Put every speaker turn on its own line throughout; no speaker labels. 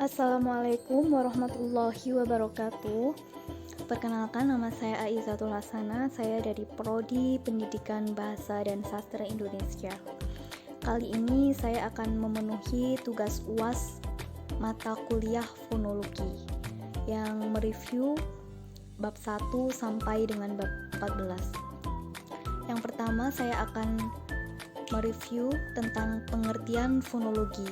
Assalamualaikum warahmatullahi wabarakatuh. Perkenalkan, nama saya Aizatul Hasana. Saya dari Prodi Pendidikan Bahasa dan Sastra Indonesia. Kali ini saya akan memenuhi tugas UAS mata kuliah fonologi yang mereview bab 1 sampai dengan bab 14. Yang pertama, saya akan mereview tentang pengertian fonologi.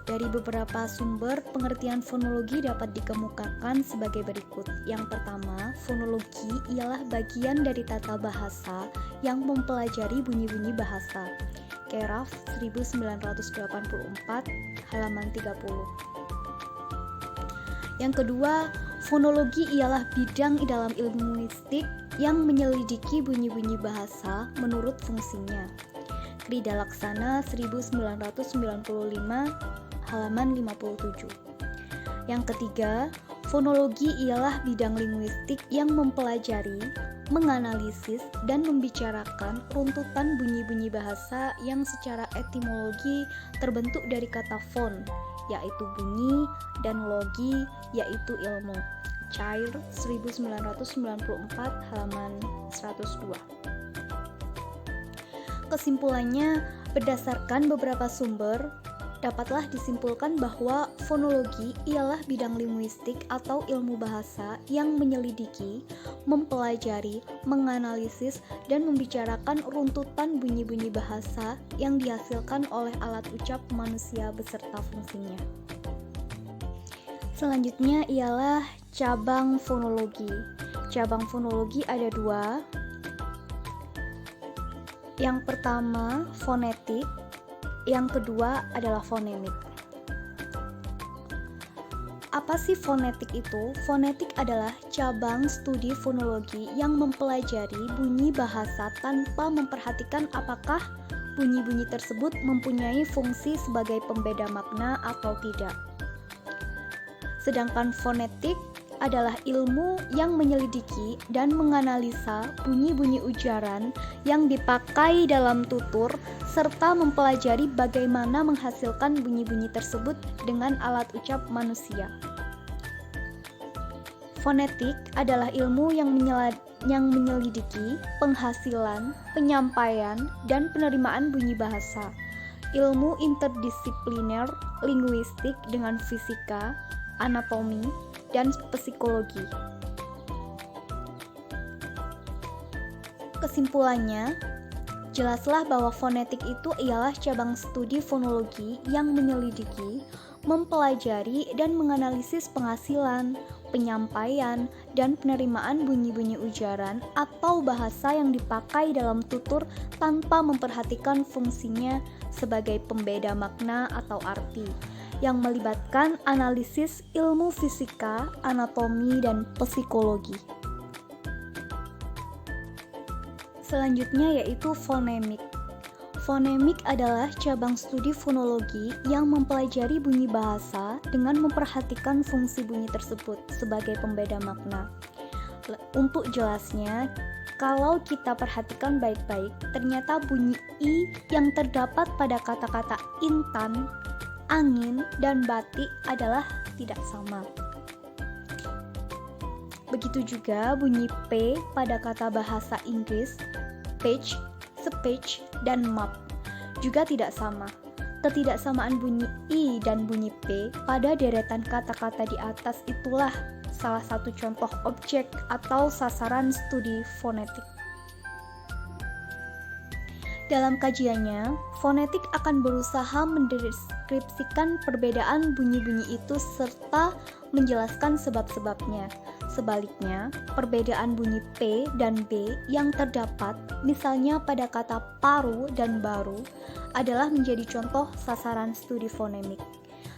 Dari beberapa sumber, pengertian fonologi dapat dikemukakan sebagai berikut. Yang pertama, fonologi ialah bagian dari tata bahasa yang mempelajari bunyi-bunyi bahasa. Keraf 1984, halaman 30. Yang kedua, fonologi ialah bidang dalam ilmu linguistik yang menyelidiki bunyi-bunyi bahasa menurut fungsinya. Krida Laksana 1995, halaman 57. Yang ketiga, fonologi ialah bidang linguistik yang mempelajari, menganalisis, dan membicarakan runtutan bunyi-bunyi bahasa yang secara etimologi terbentuk dari kata fon, yaitu bunyi, dan logi, yaitu ilmu. Cair 1994, halaman 102. Kesimpulannya, berdasarkan beberapa sumber, dapatlah disimpulkan bahwa fonologi ialah bidang linguistik atau ilmu bahasa yang menyelidiki, mempelajari, menganalisis, dan membicarakan runtutan bunyi-bunyi bahasa yang dihasilkan oleh alat ucap manusia beserta fungsinya. Selanjutnya ialah cabang fonologi. Cabang fonologi ada dua. Yang pertama, fonetik. Yang kedua adalah fonemik. Apa sih fonetik itu? Fonetik adalah cabang studi fonologi yang mempelajari bunyi bahasa tanpa memperhatikan apakah bunyi-bunyi tersebut mempunyai fungsi sebagai pembeda makna atau tidak. Sedangkan fonetik adalah ilmu yang menyelidiki dan menganalisa bunyi-bunyi ujaran yang dipakai dalam tutur serta mempelajari bagaimana menghasilkan bunyi-bunyi tersebut dengan alat ucap manusia. Fonetik adalah ilmu yang menyelidiki penghasilan, penyampaian, dan penerimaan bunyi bahasa. Ilmu interdisipliner linguistik dengan fisika, anatomi, dan psikologi. Kesimpulannya, jelaslah bahwa fonetik itu ialah cabang studi fonologi yang menyelidiki, mempelajari, dan menganalisis penghasilan, penyampaian, dan penerimaan bunyi-bunyi ujaran atau bahasa yang dipakai dalam tutur tanpa memperhatikan fungsinya sebagai pembeda makna atau arti, yang melibatkan analisis ilmu fisika, anatomi, dan psikologi. Selanjutnya yaitu fonemik. Fonemik adalah cabang studi fonologi yang mempelajari bunyi bahasa dengan memperhatikan fungsi bunyi tersebut sebagai pembeda makna. Untuk jelasnya, kalau kita perhatikan baik-baik, ternyata bunyi i yang terdapat pada kata-kata intan, angin, dan batik adalah tidak sama. Begitu juga bunyi P pada kata bahasa Inggris, page, speech, dan map juga tidak sama. Ketidaksamaan bunyi I dan bunyi P pada deretan kata-kata di atas itulah salah satu contoh objek atau sasaran studi fonetik. Dalam kajiannya, fonetik akan berusaha mendeskripsikan perbedaan bunyi-bunyi itu serta menjelaskan sebab-sebabnya. Sebaliknya, perbedaan bunyi P dan B yang terdapat, misalnya pada kata paru dan baru, adalah menjadi contoh sasaran studi fonemik.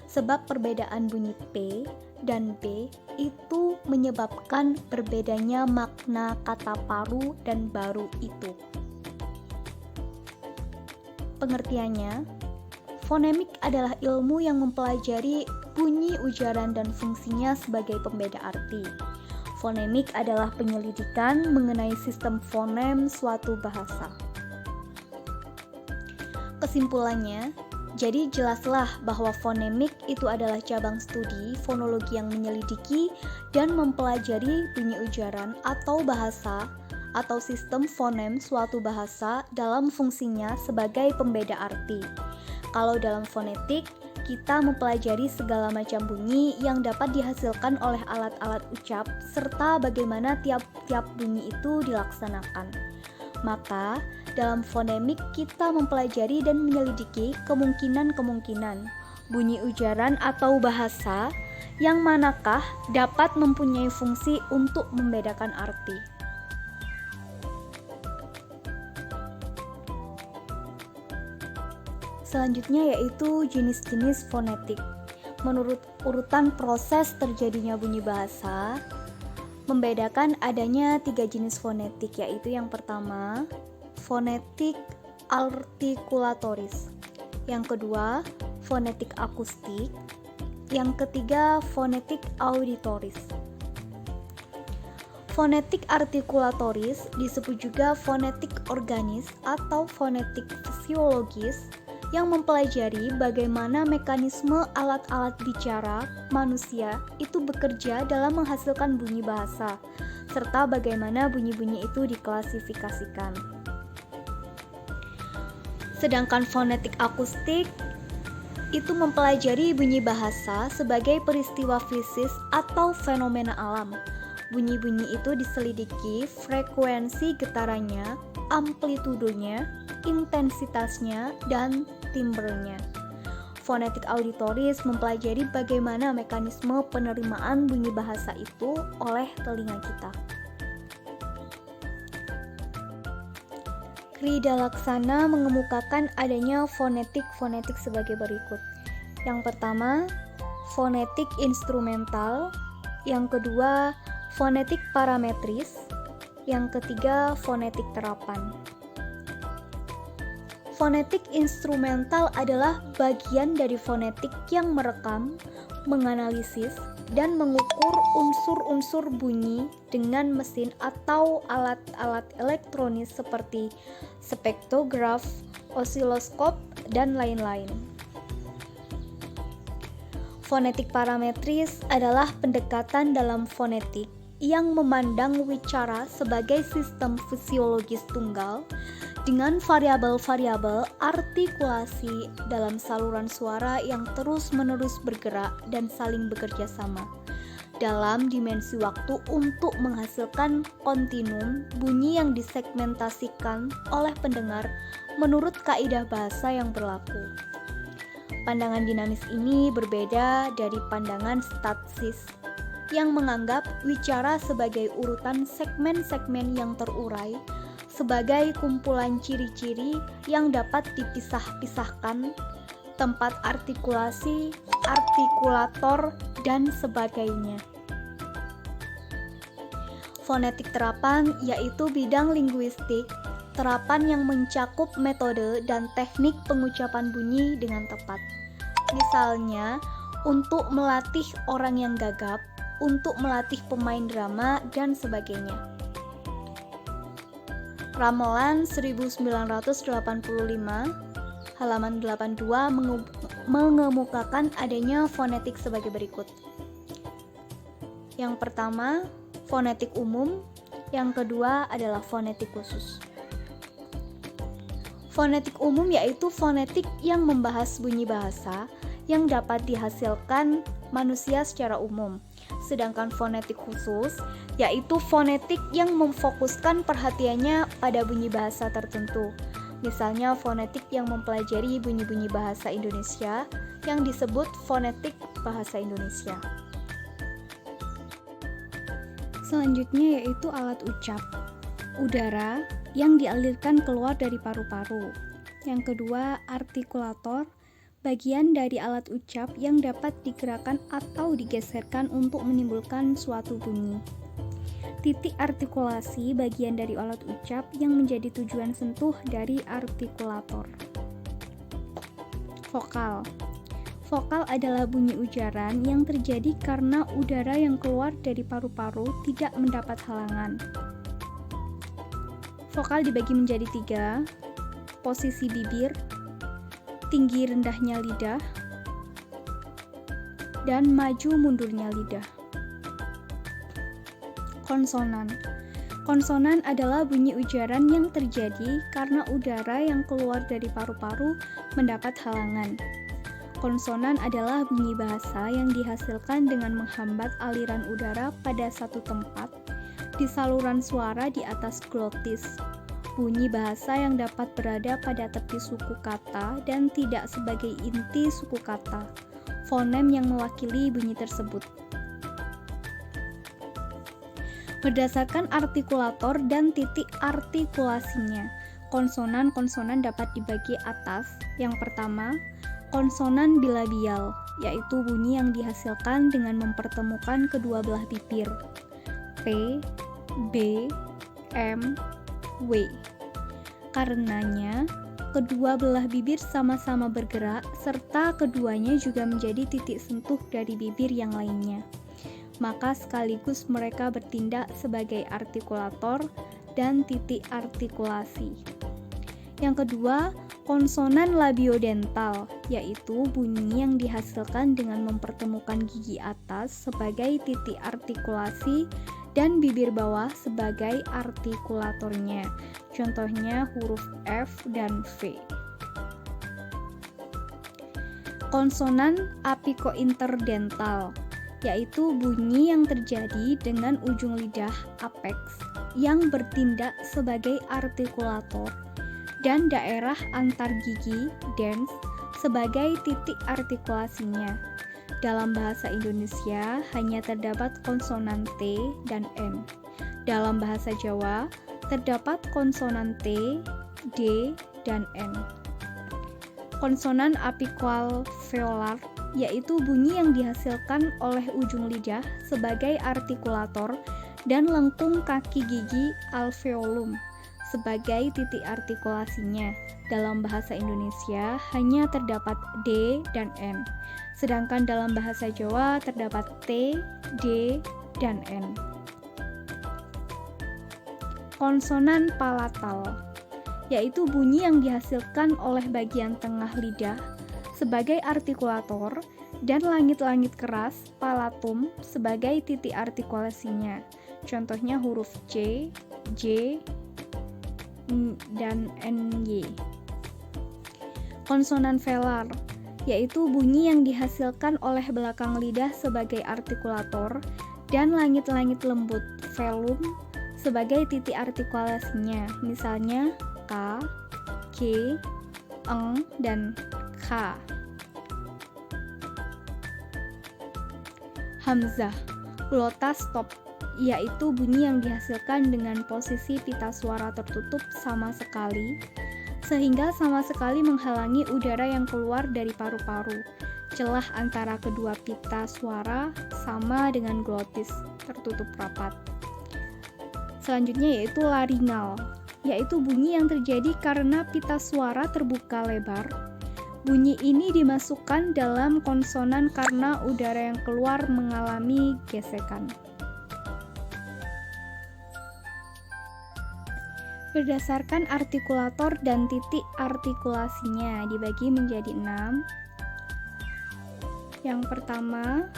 Sebab perbedaan bunyi P dan B itu menyebabkan berbedanya makna kata paru dan baru itu. Pengertiannya, fonemik adalah ilmu yang mempelajari bunyi ujaran dan fungsinya sebagai pembeda arti. Fonemik adalah penyelidikan mengenai sistem fonem suatu bahasa. Kesimpulannya, Jadi jelaslah bahwa fonemik itu adalah cabang studi fonologi yang menyelidiki dan mempelajari bunyi ujaran atau bahasa atau sistem fonem suatu bahasa dalam fungsinya sebagai pembeda arti. Kalau dalam fonetik, kita mempelajari segala macam bunyi yang dapat dihasilkan oleh alat-alat ucap serta bagaimana tiap-tiap bunyi itu dilaksanakan. Maka, dalam fonemik kita mempelajari dan menyelidiki kemungkinan-kemungkinan bunyi ujaran atau bahasa yang manakah dapat mempunyai fungsi untuk membedakan arti. Selanjutnya yaitu jenis-jenis fonetik. Menurut urutan proses terjadinya bunyi bahasa, membedakan adanya 3 jenis fonetik, yaitu yang pertama, fonetik artikulatoris, yang kedua, fonetik akustik, yang ketiga, fonetik auditoris. Fonetik artikulatoris disebut juga fonetik organis atau fonetik fisiologis yang mempelajari bagaimana mekanisme alat-alat bicara manusia itu bekerja dalam menghasilkan bunyi bahasa, serta bagaimana bunyi-bunyi itu diklasifikasikan. Sedangkan fonetik akustik itu mempelajari bunyi bahasa sebagai peristiwa fisik atau fenomena alam. Bunyi-bunyi itu diselidiki frekuensi getarannya, amplitudenya, intensitasnya, dan timbrenya. Fonetik auditoris mempelajari bagaimana mekanisme penerimaan bunyi bahasa itu oleh telinga kita. Krida Laksana mengemukakan adanya fonetik-fonetik sebagai berikut. Yang pertama, fonetik instrumental. Yang kedua, fonetik parametris. Yang ketiga, fonetik terapan. Fonetik instrumental adalah bagian dari fonetik yang merekam, menganalisis, dan mengukur unsur-unsur bunyi dengan mesin atau alat-alat elektronis seperti spektograf, osiloskop, dan lain-lain. Fonetik parametris adalah pendekatan dalam fonetik yang memandang wicara sebagai sistem fisiologis tunggal dengan variabel-variabel artikulasi dalam saluran suara yang terus-menerus bergerak dan saling bekerja sama dalam dimensi waktu untuk menghasilkan kontinum bunyi yang disegmentasikan oleh pendengar menurut kaidah bahasa yang berlaku. Pandangan dinamis ini berbeda dari pandangan statis yang menganggap wicara sebagai urutan segmen-segmen yang terurai sebagai kumpulan ciri-ciri yang dapat dipisah-pisahkan, tempat artikulasi, artikulator, dan sebagainya. Fonetik terapan yaitu bidang linguistik, terapan yang mencakup metode dan teknik pengucapan bunyi dengan tepat. Misalnya, untuk melatih orang yang gagap, untuk melatih pemain drama, dan sebagainya. Ramelan 1985 halaman 82 mengemukakan adanya fonetik sebagai berikut. Yang pertama, fonetik umum. Yang kedua adalah fonetik khusus. Fonetik umum yaitu fonetik yang membahas bunyi bahasa yang dapat dihasilkan manusia secara umum. Sedangkan fonetik khusus yaitu fonetik yang memfokuskan perhatiannya pada bunyi bahasa tertentu. Misalnya fonetik yang mempelajari bunyi-bunyi bahasa Indonesia yang disebut fonetik bahasa Indonesia. Selanjutnya yaitu alat ucap. Udara yang dialirkan keluar dari paru-paru. Yang kedua, artikulator, bagian dari alat ucap yang dapat digerakkan atau digeserkan untuk menimbulkan suatu bunyi. Titik artikulasi, bagian dari alat ucap yang menjadi tujuan sentuh dari artikulator. Vokal. Vokal adalah bunyi ujaran yang terjadi karena udara yang keluar dari paru-paru tidak mendapat halangan. Vokal dibagi menjadi 3, posisi bibir, tinggi rendahnya lidah, dan maju mundurnya lidah. Konsonan. Konsonan adalah bunyi ujaran yang terjadi karena udara yang keluar dari paru-paru mendapat halangan. Konsonan adalah bunyi bahasa yang dihasilkan dengan menghambat aliran udara pada satu tempat di saluran suara di atas glotis. Bunyi bahasa yang dapat berada pada tepi suku kata dan tidak sebagai inti suku kata. Fonem yang mewakili bunyi tersebut. Berdasarkan artikulator dan titik artikulasinya, konsonan-konsonan dapat dibagi atas. Yang pertama, konsonan bilabial, yaitu bunyi yang dihasilkan dengan mempertemukan kedua belah bibir. P, B, M, W. Karenanya, kedua belah bibir sama-sama bergerak, serta keduanya juga menjadi titik sentuh dari bibir yang lainnya. Maka sekaligus mereka bertindak sebagai artikulator dan titik artikulasi. Yang kedua, konsonan labiodental, yaitu bunyi yang dihasilkan dengan mempertemukan gigi atas sebagai titik artikulasi dan bibir bawah sebagai artikulatornya. Contohnya huruf F dan V. Konsonan apikointerdental, yaitu bunyi yang terjadi dengan ujung lidah apex yang bertindak sebagai artikulator dan daerah antar gigi dens sebagai titik artikulasinya. Dalam bahasa Indonesia hanya terdapat konsonan T dan N. Dalam bahasa Jawa terdapat konsonan T, D, dan N. Konsonan apikoalveolar, yaitu bunyi yang dihasilkan oleh ujung lidah sebagai artikulator dan lengkung kaki gigi alveolum sebagai titik artikulasinya. Dalam bahasa Indonesia hanya terdapat D dan N, sedangkan dalam bahasa Jawa terdapat T, D, dan N. Konsonan palatal, yaitu bunyi yang dihasilkan oleh bagian tengah lidah sebagai artikulator dan langit-langit keras palatum sebagai titik artikulasinya. Contohnya huruf C, J, dan NY. Konsonan velar, yaitu bunyi yang dihasilkan oleh belakang lidah sebagai artikulator dan langit-langit lembut velum sebagai titik artikulasinya. Misalnya K, G, Eng, dan K. Hamzah, glottal stop, yaitu bunyi yang dihasilkan dengan posisi pita suara tertutup sama sekali, sehingga sama sekali menghalangi udara yang keluar dari paru-paru. Celah antara kedua pita suara sama dengan glotis, tertutup rapat. Selanjutnya yaitu laringal, yaitu bunyi yang terjadi karena pita suara terbuka lebar. Bunyi ini dimasukkan dalam konsonan karena udara yang keluar mengalami gesekan. Berdasarkan artikulator dan titik artikulasinya dibagi menjadi 6. Yang pertama,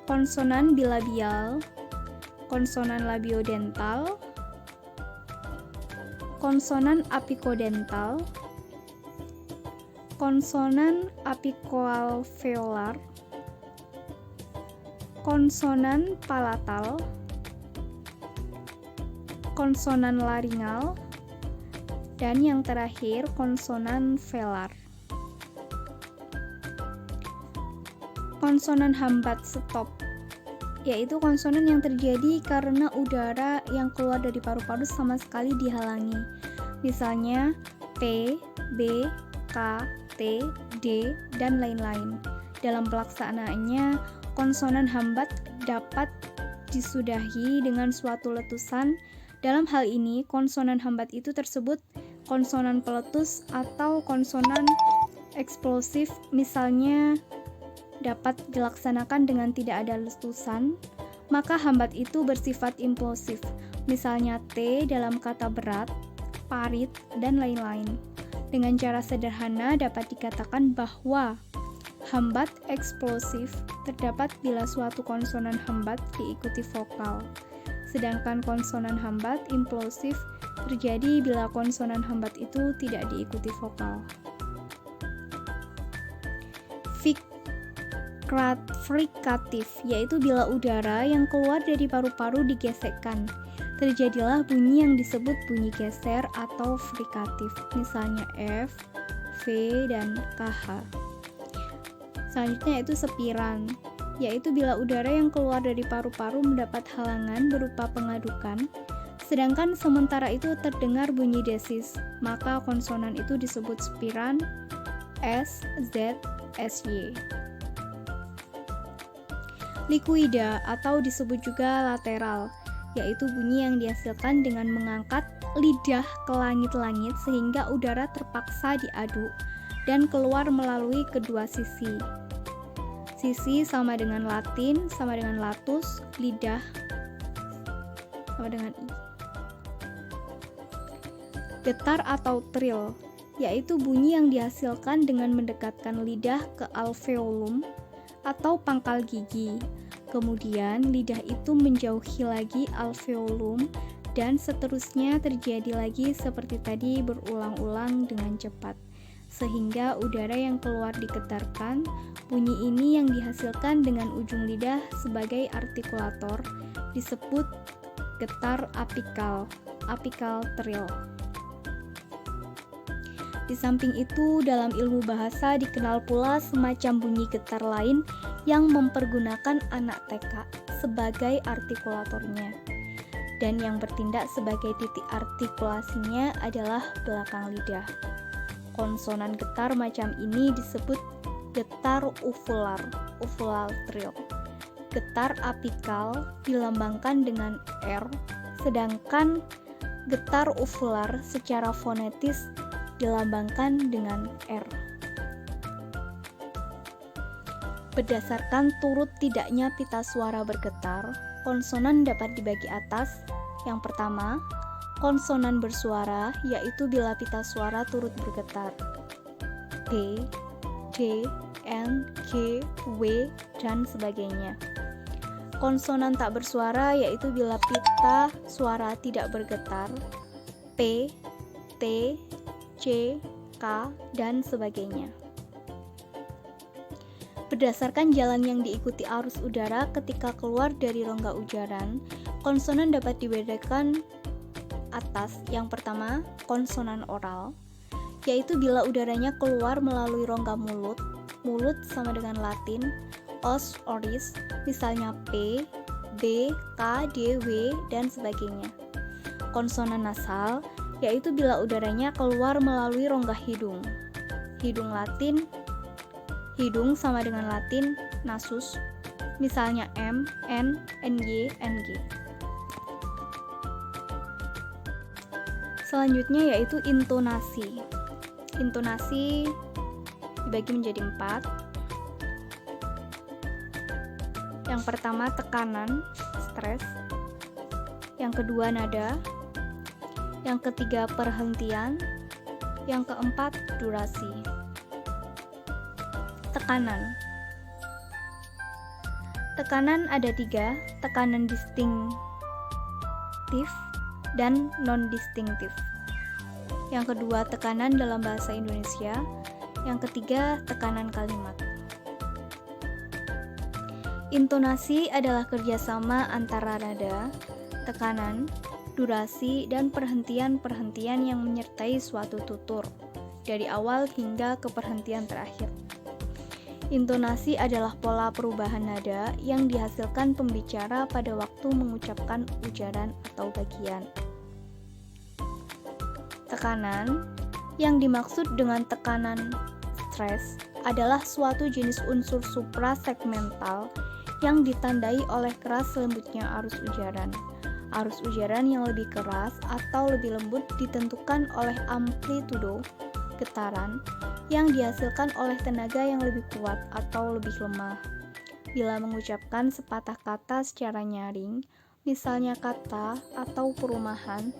konsonan bilabial, konsonan labiodental, konsonan apikodental, konsonan apikoalveolar, konsonan palatal, konsonan laringal, dan yang terakhir konsonan velar. Konsonan hambat stop, yaitu konsonan yang terjadi karena udara yang keluar dari paru-paru sama sekali dihalangi. Misalnya P, B, K, T, D, dan lain-lain. Dalam pelaksanaannya, konsonan hambat dapat disudahi dengan suatu letusan. Dalam hal ini, konsonan hambat itu tersebut konsonan peletus atau konsonan eksplosif, misalnya dapat dilaksanakan dengan tidak ada letusan, maka hambat itu bersifat implosif, misalnya T dalam kata berat, parit, dan lain-lain. Dengan cara sederhana dapat dikatakan bahwa hambat eksplosif terdapat bila suatu konsonan hambat diikuti vokal, sedangkan konsonan hambat implosif terjadi bila konsonan hambat itu tidak diikuti vokal. Frikatif yaitu bila udara yang keluar dari paru-paru digesekkan. Terjadilah bunyi yang disebut bunyi geser atau frikatif, misalnya F, V, dan KH. Selanjutnya yaitu sepiran, yaitu bila udara yang keluar dari paru-paru mendapat halangan berupa pengadukan, sedangkan sementara itu terdengar bunyi desis, maka konsonan itu disebut sepiran S, Z, SY. Likuida atau disebut juga lateral, yaitu bunyi yang dihasilkan dengan mengangkat lidah ke langit-langit sehingga udara terpaksa diaduk dan keluar melalui kedua sisi. Sisi sama dengan Latin, sama dengan latus, lidah sama dengan I. Getar atau trill, yaitu bunyi yang dihasilkan dengan mendekatkan lidah ke alveolum atau pangkal gigi. Kemudian lidah itu menjauhi lagi alveolum dan seterusnya terjadi lagi seperti tadi berulang-ulang dengan cepat. Sehingga udara yang keluar digetarkan, bunyi ini yang dihasilkan dengan ujung lidah sebagai artikulator disebut getar apikal, apical trill. Di samping itu, dalam ilmu bahasa dikenal pula semacam bunyi getar lain yang mempergunakan anak TK sebagai artikulatornya. Dan yang bertindak sebagai titik artikulasinya adalah belakang lidah. Konsonan getar macam ini disebut getar uvular, uvular trill. Getar apikal dilambangkan dengan R, sedangkan getar uvular secara fonetis dilambangkan dengan R. Berdasarkan turut tidaknya pita suara bergetar, konsonan dapat dibagi atas. Yang pertama, konsonan bersuara, yaitu bila pita suara turut bergetar. P, D, N, G, W, dan sebagainya. Konsonan tak bersuara, yaitu bila pita suara tidak bergetar. P, T, C, K, dan sebagainya. Berdasarkan jalan yang diikuti arus udara ketika keluar dari rongga ujaran, konsonan dapat dibedakan atas. Yang pertama, konsonan oral, yaitu bila udaranya keluar melalui rongga mulut. Mulut sama dengan Latin, os, oris, misalnya P, B, K, D, W, dan sebagainya. Konsonan nasal, yaitu bila udaranya keluar melalui rongga hidung. Hidung Latin, hidung sama dengan Latin, nasus, misalnya M, N, NY, NG. Selanjutnya yaitu intonasi. Intonasi dibagi menjadi 4. Yang pertama tekanan, stres. Yang kedua nada. Yang ketiga perhentian. Yang keempat durasi. Tekanan. Tekanan ada 3, tekanan distinktif dan non-distinktif. Yang kedua tekanan dalam bahasa Indonesia. Yang ketiga tekanan kalimat. Intonasi adalah kerjasama antara nada, tekanan, durasi, dan perhentian-perhentian yang menyertai suatu tutur, dari awal hingga ke perhentian terakhir. Intonasi adalah pola perubahan nada yang dihasilkan pembicara pada waktu mengucapkan ujaran atau bagian. Tekanan, yang dimaksud dengan tekanan stres, adalah suatu jenis unsur suprasegmental yang ditandai oleh keras lembutnya arus ujaran. Arus ujaran yang lebih keras atau lebih lembut ditentukan oleh amplitudo getaran yang dihasilkan oleh tenaga yang lebih kuat atau lebih lemah. Bila mengucapkan sepatah kata secara nyaring, misalnya kata atau perumahan,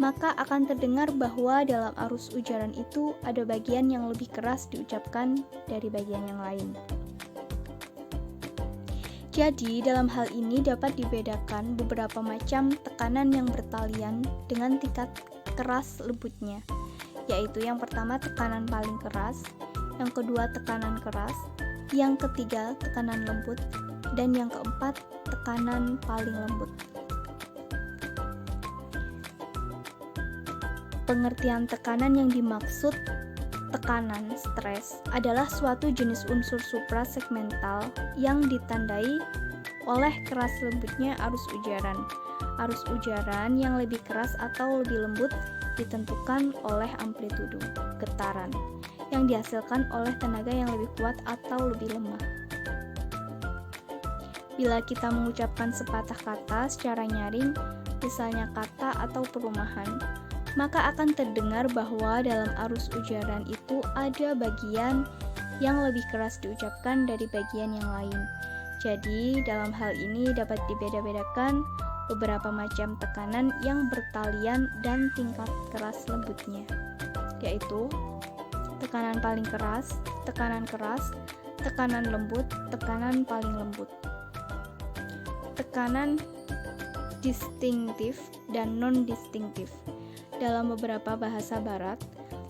maka akan terdengar bahwa dalam arus ujaran itu ada bagian yang lebih keras diucapkan dari bagian yang lain. Jadi, dalam hal ini dapat dibedakan beberapa macam tekanan yang bertalian dengan tingkat keras lembutnya, yaitu yang pertama tekanan paling keras, yang kedua tekanan keras, yang ketiga tekanan lembut, dan yang keempat tekanan paling lembut. Pengertian tekanan yang dimaksud tekanan stres adalah suatu jenis unsur suprasegmental yang ditandai oleh keras lembutnya arus ujaran. Arus ujaran yang lebih keras atau lebih lembut ditentukan oleh amplitudo getaran yang dihasilkan oleh tenaga yang lebih kuat atau lebih lemah. Bila kita mengucapkan sepatah kata secara nyaring, misalnya kata atau perumahan, maka akan terdengar bahwa dalam arus ujaran itu ada bagian yang lebih keras diucapkan dari bagian yang lain. Jadi, dalam hal ini dapat dibeda-bedakan beberapa macam tekanan yang bertalian dan tingkat keras lembutnya, yaitu tekanan paling keras, tekanan keras, tekanan lembut, tekanan paling lembut. Tekanan distinktif dan non-distinktif. Dalam beberapa bahasa barat,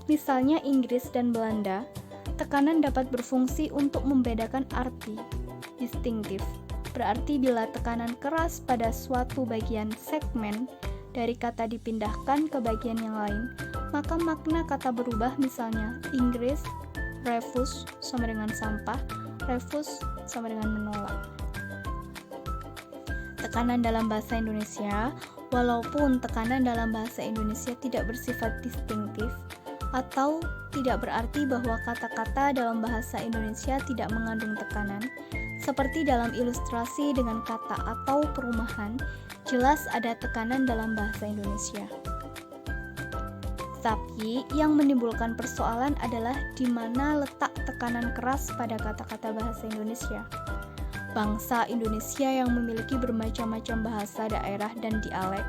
misalnya Inggris dan Belanda, tekanan dapat berfungsi untuk membedakan arti. Distinktif berarti bila tekanan keras pada suatu bagian segmen dari kata dipindahkan ke bagian yang lain, maka makna kata berubah, misalnya Inggris, refuse sama dengan sampah, refuse sama dengan menolak. Tekanan dalam bahasa Indonesia, walaupun tekanan dalam bahasa Indonesia tidak bersifat distinktif atau tidak berarti bahwa kata-kata dalam bahasa Indonesia tidak mengandung tekanan, seperti dalam ilustrasi dengan kata atau perumahan, jelas ada tekanan dalam bahasa Indonesia. Tapi yang menimbulkan persoalan adalah di mana letak tekanan keras pada kata-kata bahasa Indonesia. Bangsa Indonesia yang memiliki bermacam-macam bahasa daerah dan dialek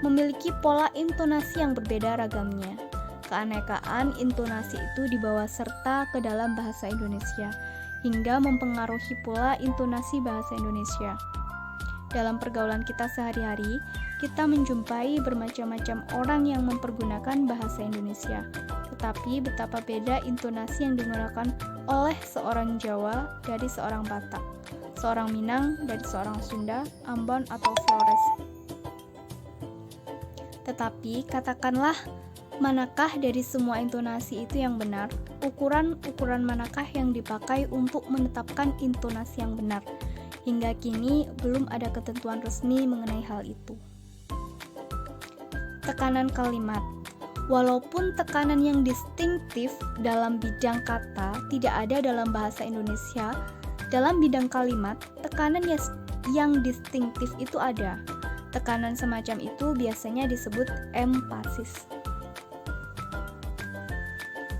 memiliki pola intonasi yang berbeda ragamnya. Keanekaan intonasi itu dibawa serta ke dalam bahasa Indonesia hingga mempengaruhi pula intonasi bahasa Indonesia. Dalam pergaulan kita sehari-hari, kita menjumpai bermacam-macam orang yang mempergunakan bahasa Indonesia, tetapi betapa beda intonasi yang digunakan oleh seorang Jawa dari seorang Batak, seorang Minang dari seorang Sunda, Ambon atau Flores. Tetapi katakanlah, manakah dari semua intonasi itu yang benar? Ukuran manakah yang dipakai untuk menetapkan intonasi yang benar? Hingga kini belum ada ketentuan resmi mengenai hal itu. Tekanan kalimat. Walaupun tekanan yang distinktif dalam bidang kata tidak ada dalam bahasa Indonesia, dalam bidang kalimat, tekanan yang distinktif itu ada. Tekanan semacam itu biasanya disebut empasis.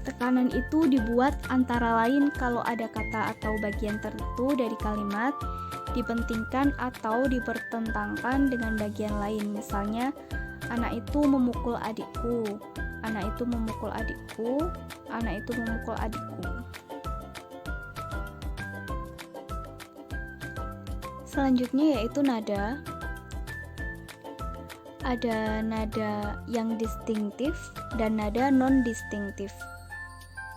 Tekanan itu dibuat antara lain kalau ada kata atau bagian tertentu dari kalimat dipentingkan atau dipertentangkan dengan bagian lain. Misalnya, anak itu memukul adikku, anak itu memukul adikku, anak itu memukul adikku. Selanjutnya yaitu nada. Ada nada yang distinktif dan nada non-distinktif.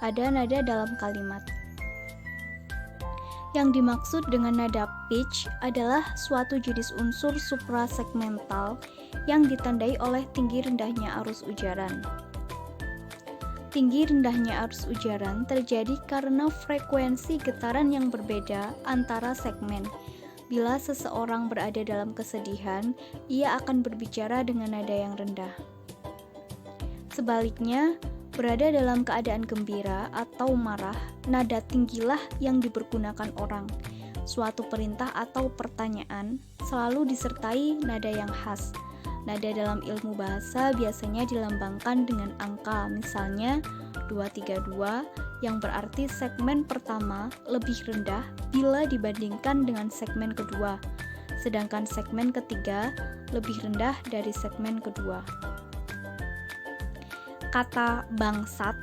Ada nada dalam kalimat. Yang dimaksud dengan nada pitch adalah suatu jenis unsur suprasegmental yang ditandai oleh tinggi rendahnya arus ujaran. Tinggi rendahnya arus ujaran terjadi karena frekuensi getaran yang berbeda antara segmen. Bila seseorang berada dalam kesedihan, ia akan berbicara dengan nada yang rendah. Sebaliknya, berada dalam keadaan gembira atau marah, nada tinggilah yang dipergunakan orang. Suatu perintah atau pertanyaan selalu disertai nada yang khas. Nada dalam ilmu bahasa biasanya dilambangkan dengan angka, misalnya 232, yang berarti segmen pertama lebih rendah bila dibandingkan dengan segmen kedua, sedangkan segmen ketiga lebih rendah dari segmen kedua. Kata bangsat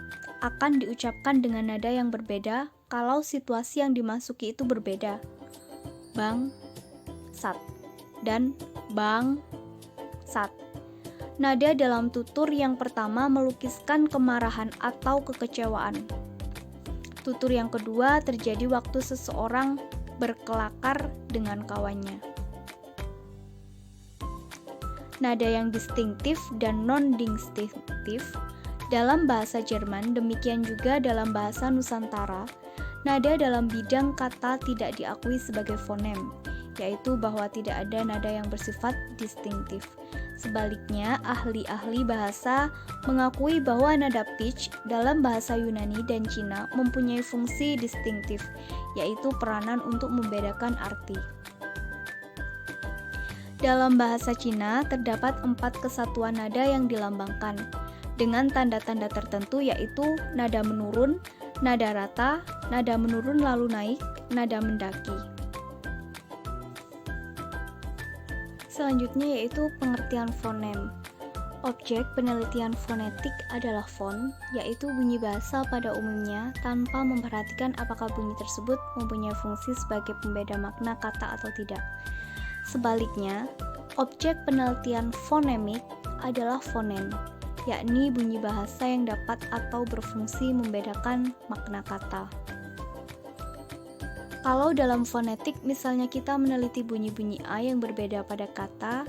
akan diucapkan dengan nada yang berbeda kalau situasi yang dimasuki itu berbeda. Bangsat dan bangsat. Nada dalam tutur yang pertama melukiskan kemarahan atau kekecewaan. Tutur yang kedua terjadi waktu seseorang berkelakar dengan kawannya. Nada yang distinktif dan non-distinktif dalam bahasa Jerman, demikian juga dalam bahasa Nusantara, nada dalam bidang kata tidak diakui sebagai fonem, yaitu bahwa tidak ada nada yang bersifat distinktif. Sebaliknya, ahli-ahli bahasa mengakui bahwa nada pitch dalam bahasa Yunani dan Cina mempunyai fungsi distinktif, yaitu peranan untuk membedakan arti. Dalam bahasa Cina terdapat 4 kesatuan nada yang dilambangkan dengan tanda-tanda tertentu, yaitu nada menurun, nada rata, nada menurun lalu naik, nada mendaki. Selanjutnya yaitu pengertian fonem. Objek penelitian fonetik adalah fon, yaitu bunyi bahasa pada umumnya tanpa memperhatikan apakah bunyi tersebut mempunyai fungsi sebagai pembeda makna kata atau tidak. Sebaliknya, objek penelitian fonemik adalah fonem, yakni bunyi bahasa yang dapat atau berfungsi membedakan makna kata. Kalau dalam fonetik, misalnya kita meneliti bunyi-bunyi A yang berbeda pada kata,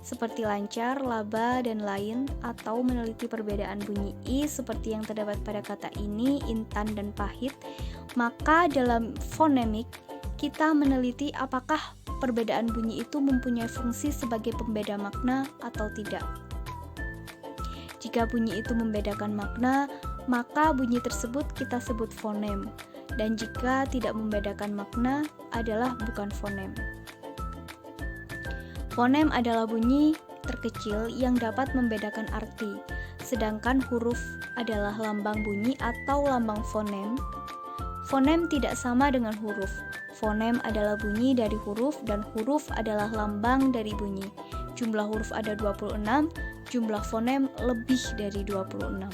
seperti lancar, laba, dan lain, atau meneliti perbedaan bunyi I seperti yang terdapat pada kata ini, intan, dan pahit, maka dalam fonemik, kita meneliti apakah perbedaan bunyi itu mempunyai fungsi sebagai pembeda makna atau tidak. Jika bunyi itu membedakan makna, maka bunyi tersebut kita sebut fonem, dan jika tidak membedakan makna adalah bukan fonem. Fonem adalah bunyi terkecil yang dapat membedakan arti, sedangkan huruf adalah lambang bunyi atau lambang fonem. Fonem tidak sama dengan huruf. Fonem adalah bunyi dari huruf dan huruf adalah lambang dari bunyi. Jumlah huruf ada 26, jumlah fonem lebih dari 26.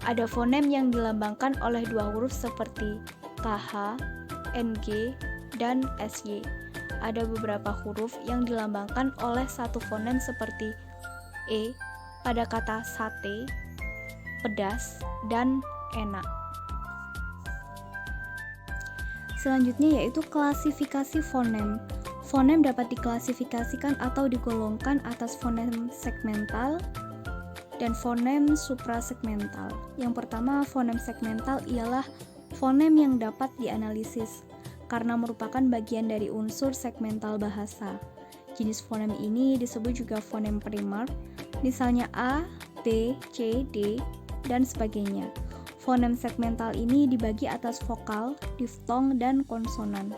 Ada fonem yang dilambangkan oleh 2 huruf seperti KH, NG, dan SY. Ada beberapa huruf yang dilambangkan oleh 1 fonem seperti E pada kata sate, pedas, dan enak. Selanjutnya yaitu klasifikasi fonem. Fonem dapat diklasifikasikan atau digolongkan atas fonem segmental dan fonem suprasegmental. Yang pertama, fonem segmental ialah fonem yang dapat dianalisis karena merupakan bagian dari unsur segmental bahasa. Jenis fonem ini disebut juga fonem primer, misalnya A, B, C, D, dan sebagainya. Fonem segmental ini dibagi atas vokal, diftong, dan konsonan.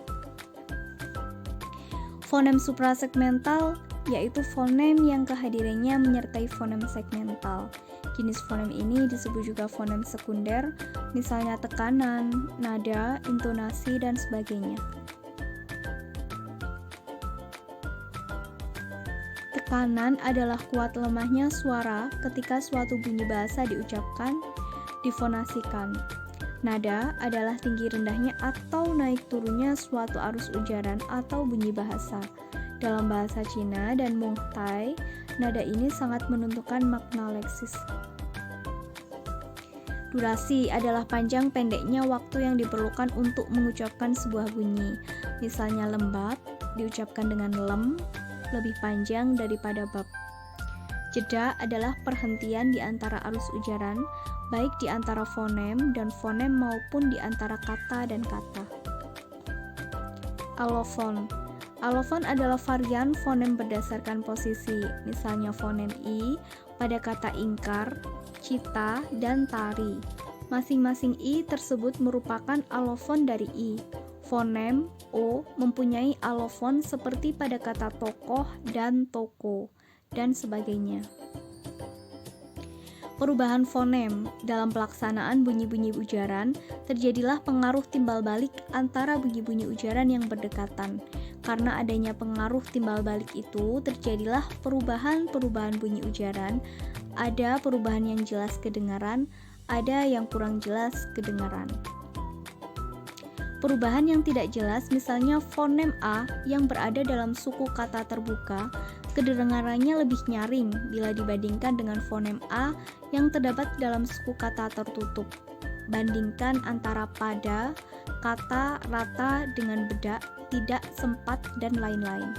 Fonem suprasegmental yaitu fonem yang kehadirannya menyertai fonem segmental. Jenis fonem ini disebut juga fonem sekunder, misalnya tekanan, nada, intonasi, dan sebagainya. Tekanan adalah kuat lemahnya suara ketika suatu bunyi bahasa diucapkan, difonasikan. Nada adalah tinggi rendahnya atau naik turunnya suatu arus ujaran atau bunyi bahasa. Dalam bahasa Cina dan Mongtai, nada ini sangat menentukan makna leksis. Durasi adalah panjang pendeknya waktu yang diperlukan untuk mengucapkan sebuah bunyi. Misalnya lembab diucapkan dengan lem, lebih panjang daripada bab. Jeda adalah perhentian di antara arus ujaran, baik di antara fonem dan fonem maupun di antara kata dan kata. Alofon. Alofon adalah varian fonem berdasarkan posisi, misalnya fonem I pada kata ingkar, cita, dan tari. Masing-masing I tersebut merupakan alofon dari I. Fonem O mempunyai alofon seperti pada kata tokoh dan toko, dan sebagainya. Perubahan fonem dalam pelaksanaan bunyi-bunyi ujaran terjadilah pengaruh timbal balik antara bunyi-bunyi ujaran yang berdekatan. Karena adanya pengaruh timbal balik itu, terjadilah perubahan-perubahan bunyi ujaran Ada perubahan yang jelas kedengaran, ada yang kurang jelas kedengaran. Perubahan yang tidak jelas, misalnya fonem A yang berada dalam suku kata terbuka, kedengarannya lebih nyaring bila dibandingkan dengan fonem A yang terdapat dalam suku kata tertutup. Bandingkan antara pada, kata, rata dengan bedak, tidak, sempat, dan lain-lain.